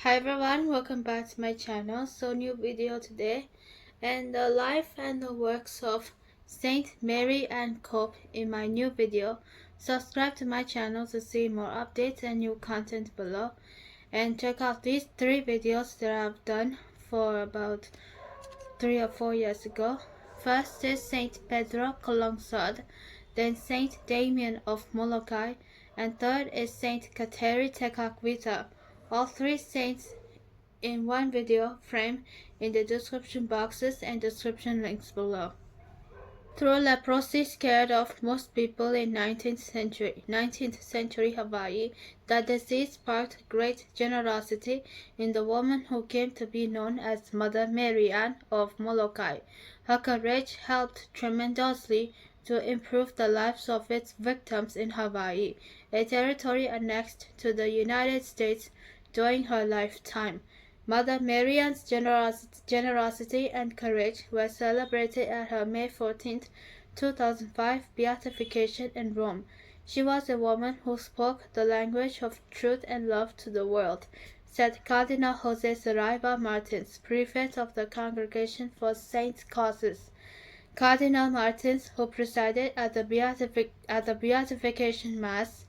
Hi everyone, welcome back to my channel. So new video today, and the life and the works of Saint Marianne Cope in my new video. Subscribe to my channel to see more updates and new content below, and check out these 3 videos that I've done for about 3 or 4 years ago. First is Saint Pedro Calungsod, then Saint Damien of Molokai, and third is Saint Kateri Tekakwitha. All 3 saints in one video frame in the description boxes and description links below. Though leprosy scared off most people in 19th century Hawaiʻi, the disease sparked great generosity in the woman who came to be known as Mother Marianne of Molokai. Her courage helped tremendously to improve the lives of its victims in Hawaiʻi, a territory annexed to the United States during her lifetime. Mother Marianne's generosity and courage were celebrated at her May 14, 2005 beatification in Rome. She was a woman who spoke the language of truth and love to the world, said Cardinal Jose Saraiva Martins, prefect of the Congregation for Saints' Causes. Cardinal Martins, who presided at the beatification mass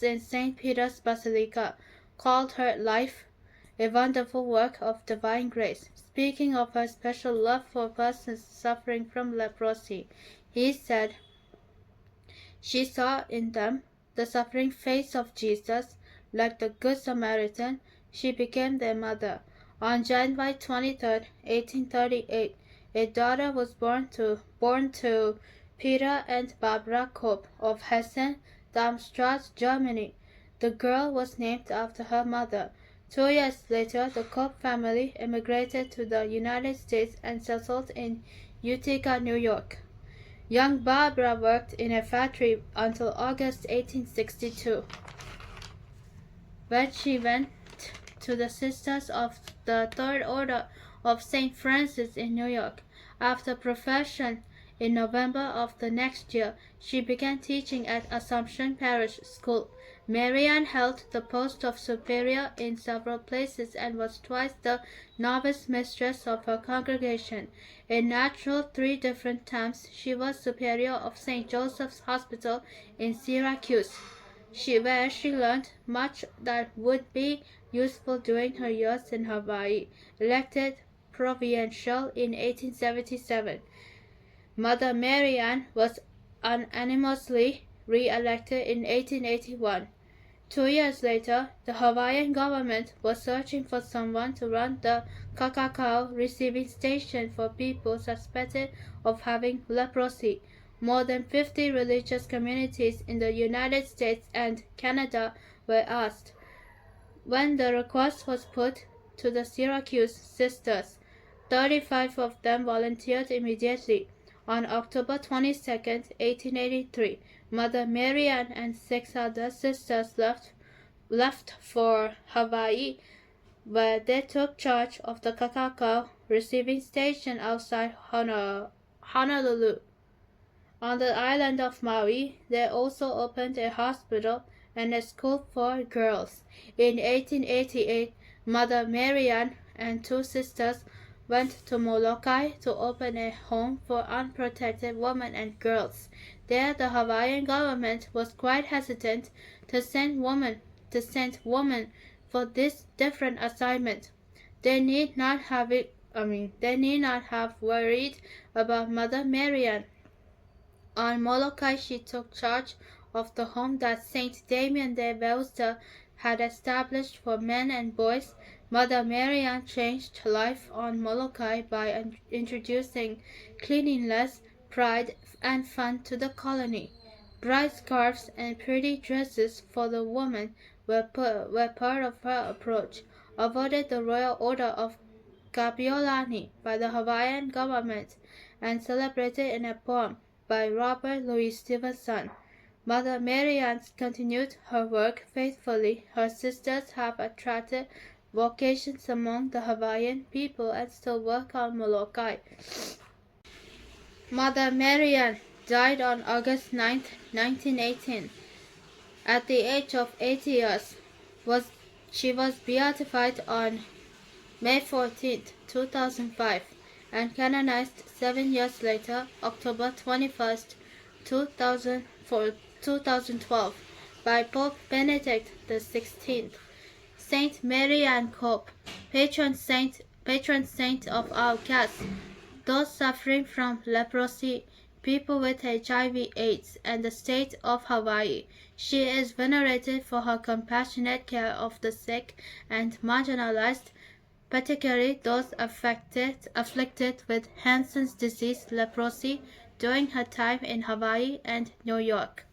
in St. Peter's Basilica, called her life a wonderful work of divine grace. Speaking of her special love for persons suffering from leprosy, he said, "She saw in them the suffering face of Jesus. Like the Good Samaritan, she became their mother." On January 23, 1838, a daughter was born to Peter and Barbara Cope of Hessen, Darmstadt, Germany. The girl was named after her mother. 2 years later, the Cope family immigrated to the United States and settled in Utica, New York. Young Barbara worked in a factory until August 1862, when she went to the Sisters of the Third Order of St. Francis in New York. After profession, in November of the next year, she began teaching at Assumption Parish School. Marianne held the post of superior in several places and was twice the novice mistress of her congregation. In natural 3 different times, she was superior of St. Joseph's Hospital in Syracuse, where she learned much that would be useful during her years in Hawaii. Elected provincial in 1877. Mother Marianne was unanimously re-elected in 1881. 2 years later, the Hawaiian government was searching for someone to run the kakakau receiving station for people suspected of having leprosy. More than 50 religious communities in the United States and Canada were asked. When the request was put to the Syracuse sisters, 35 of them volunteered immediately. On October 22, 1883, Mother Marianne and 6 other sisters left for Hawaii, where they took charge of the kakakau receiving station outside Honolulu. On the island of Maui, they also opened a hospital and a school for girls. In 1888, Mother Marianne and 2 sisters went to Molokai to open a home for unprotected women and girls. There, the Hawaiian government was quite hesitant to send women for this different assignment. They need not have worried about Mother Marianne. On Molokai, she took charge of the home that Saint Damien de Veuster had established for men and boys. Mother Marianne changed life on Molokai by introducing cleanliness, pride, and fun to the colony. Bright scarves and pretty dresses for the women were part of her approach. Awarded the Royal Order of Kapiolani by the Hawaiian government and celebrated in a poem by Robert Louis Stevenson. Mother Marianne continued her work faithfully. Her sisters have attracted vocations among the Hawaiian people and still work on Molokai. Mother Marianne died on August 9, 1918, at the age of 80 years. She was beatified on May 14, 2005, and canonized 7 years later, October 21st, 2012, by Pope Benedict XVI. Saint Marianne Cope, patron saint of outcasts, those suffering from leprosy, people with HIV/AIDS, and the state of Hawaiʻi. She is venerated for her compassionate care of the sick and marginalized, particularly those afflicted with Hansen's disease leprosy during her time in Hawaii and New York.